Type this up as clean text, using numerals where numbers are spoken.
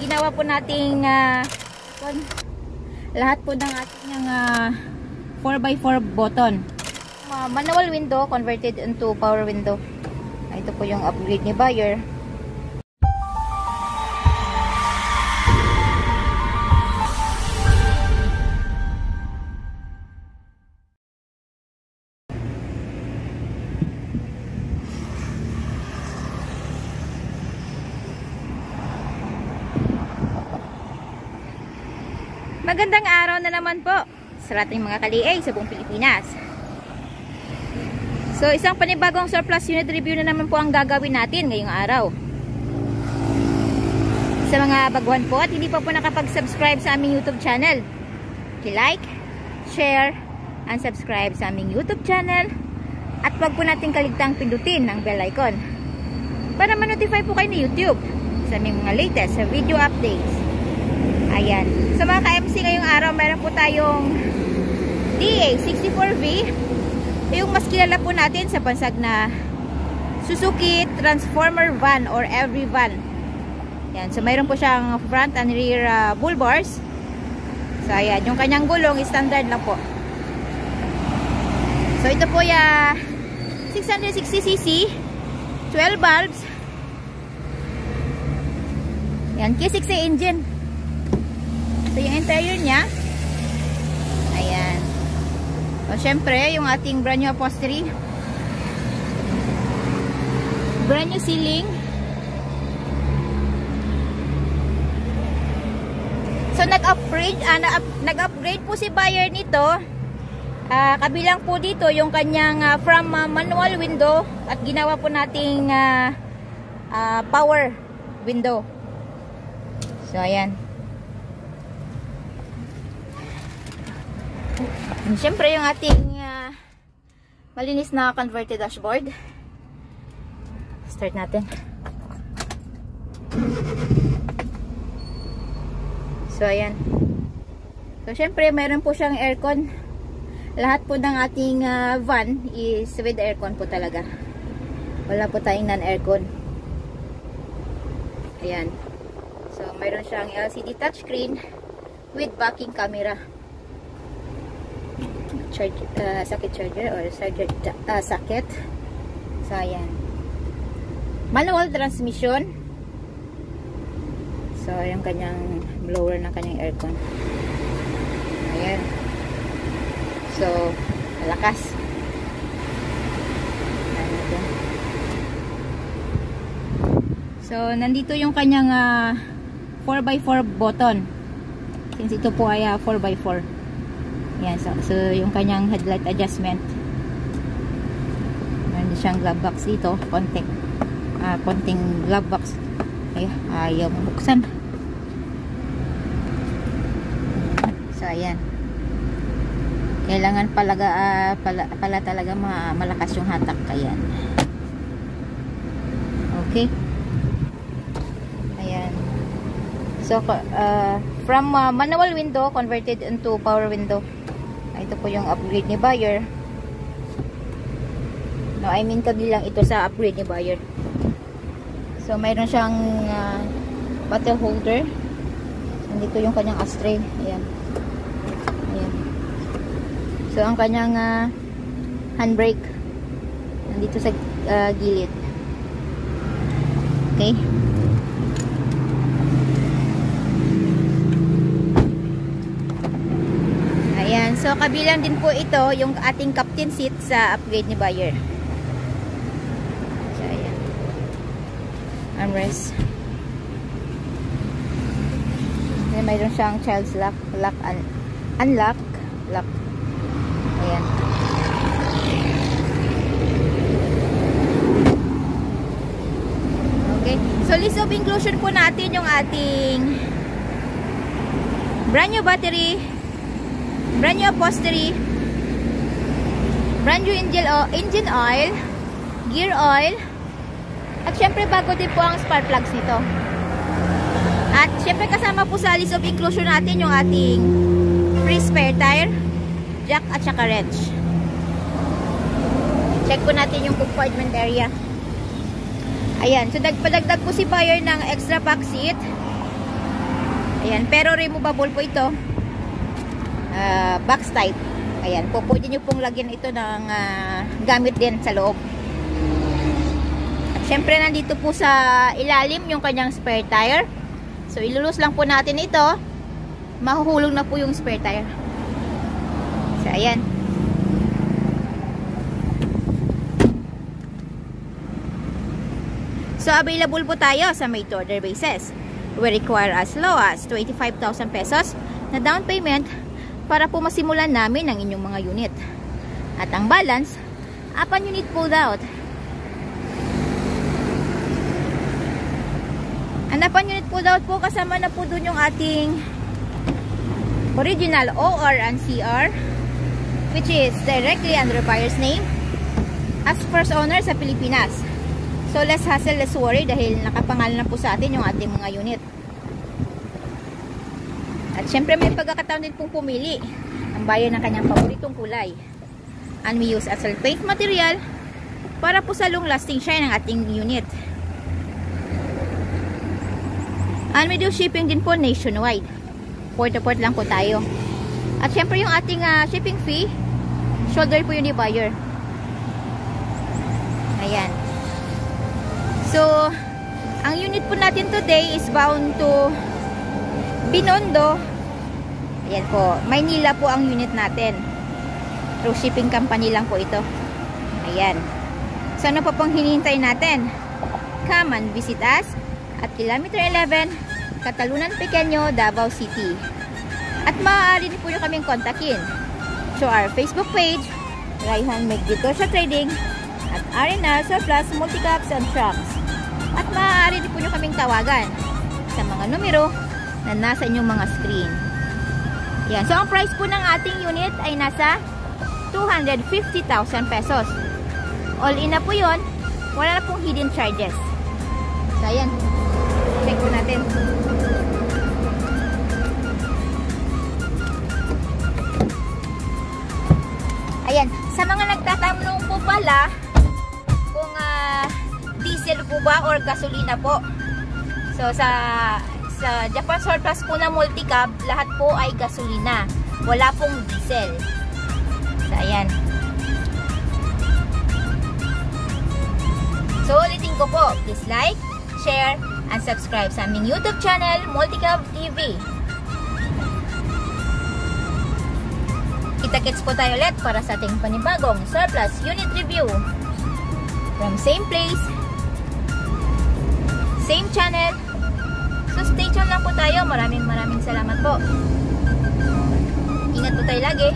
ginawa po nating lahat po ng ating 4x4 button. Manual window converted into power window. Ito po yung upgrade ni buyer. Magandang araw na naman po sa ating mga kaliay sa buong Pilipinas. So, isang panibagong surplus unit review na naman po ang gagawin natin ngayong araw. Sa mga baguhan po at hindi pa po nakapag-subscribe sa aming YouTube channel, i-like, share, and subscribe sa aming YouTube channel. At wag po natin kaligtang pindutin ang bell icon para ma-notify po kayo ni YouTube sa aming mga latest video updates. Ayan. Sa mga ka-MC ngayong araw, meron po tayong DA64V. Yung mas kilala po natin sa bansag na Suzuki Transformer Van or Every Van. Ayan. So, mayroon po siyang front and rear bull bars. So, ayan. Yung kanyang gulong, standard lang po. So, ito po yung 660cc, 12 valves. Ayan. K6A engine. So, yung interior niya, ayan. So, syempre, yung ating brand new upholstery, brand new ceiling. So, nag-upgrade po si buyer nito. Kabilang po dito yung kanyang from manual window at ginawa po nating power window. So, ayan. And syempre yung ating malinis na converted dashboard. Start natin. So ayan. So syempre meron po siyang aircon. Lahat po ng ating van is with aircon po talaga. Wala po tayong non-aircon. Ayan. So meron siyang LCD touchscreen with backing camera. Socket charger or socket. So ayan, manual transmission. So yung kanyang blower ng kanyang aircon. Ayan. So malakas. So nandito yung kanyang 4x4 button. Since ito po ay 4x4. Yan, so yung kanyang headlight adjustment. Meron siyang glove box dito, konting glove box. Ay, ayaw buksan. So ayan. Kailangan pala talaga malakas yung hatak. Ayan. Okay. Ayan. So from manual window converted into power window. Ito po yung upgrade ni buyer. No, I mean kabilang ito sa upgrade ni buyer. So mayroon siyang bottle holder. Nandito yung kanyang ashtray. Ayan. Ayan. So ang kanyang handbrake nandito sa gilid. Okay. So, kabilang din po ito yung ating captain seat sa upgrade ni buyer. So, ayan. Armrest. Then, mayroon siyang child's lock, unlock, lock. Ayan. Okay. So, list of inclusion po natin yung ating brand new battery, brand new upholstery, brand new engine oil, gear oil, at syempre bago din po ang spark plugs nito. At syempre kasama po sa list of inclusion natin yung ating free spare tire, jack at saka wrench. Check po natin yung compartment area. Ayan, so nagpadagdag po si buyer ng extra pack seat Ayan, pero removable po ito. Box type. Ayan, po pwede nyo pong lagyan ito ng gamit din sa loob. At syempre nandito po sa ilalim yung kanyang spare tire. So ilulus lang po natin ito. Mahuhulog na po yung spare tire. So ayan. So available po tayo sa made to order basis. We require as low as 25,000 pesos na down payment para po masimulan namin ang inyong mga unit. At ang balance, 4 unit pulled out. Ang 4 unit pulled out po, kasama na po dun yung ating original OR and CR, which is directly under buyer's name as first owner sa Pilipinas. So less hassle, less worry dahil nakapangalan na po sa atin yung ating mga unit. At syempre may pagkakataon din pong pumili ang buyer ng kanyang paboritong kulay. And we use asphalt paint material para po sa long lasting shine ng ating unit. And we do shipping din po nationwide. Port to port lang po tayo. At syempre yung ating shipping fee, shoulder po yun ni buyer. Ayan. So, ang unit po natin today is bound to Binondo. Ayan po, Maynila po ang unit natin. Through shipping company lang po ito. Ayan. So ano pa pong hinihintay natin? Come and visit us at Kilometer 11, Catalunan Pequeño, Davao City. At maaari din po nyo kaming kontakin through our Facebook page, Raihan Magditorsya Trading, at RNR Surplus Multicaps and Trucks. At maaari din po nyo kaming tawagan sa mga numero na nasa inyong mga screen. Yan. So, ang price po ng ating unit ay nasa 250,000 pesos. All in na po yun. Wala na pong hidden charges. So, ayan. Check po natin. Ayan. Sa mga nagtatanong po pala kung diesel po ba or gasolina po. So, sa Japan Surplus po na multicab, lahat po ay gasolina. Wala pong diesel. So, ayan. So, ulitin ko po. Please like, share, and subscribe sa aming YouTube channel, Multicab TV. Kita-kits po tayo ulit para sa ating panibagong surplus unit review. From same place, same channel. So, stay tuned lang po tayo. Maraming salamat po. Ingat po tayo lagi.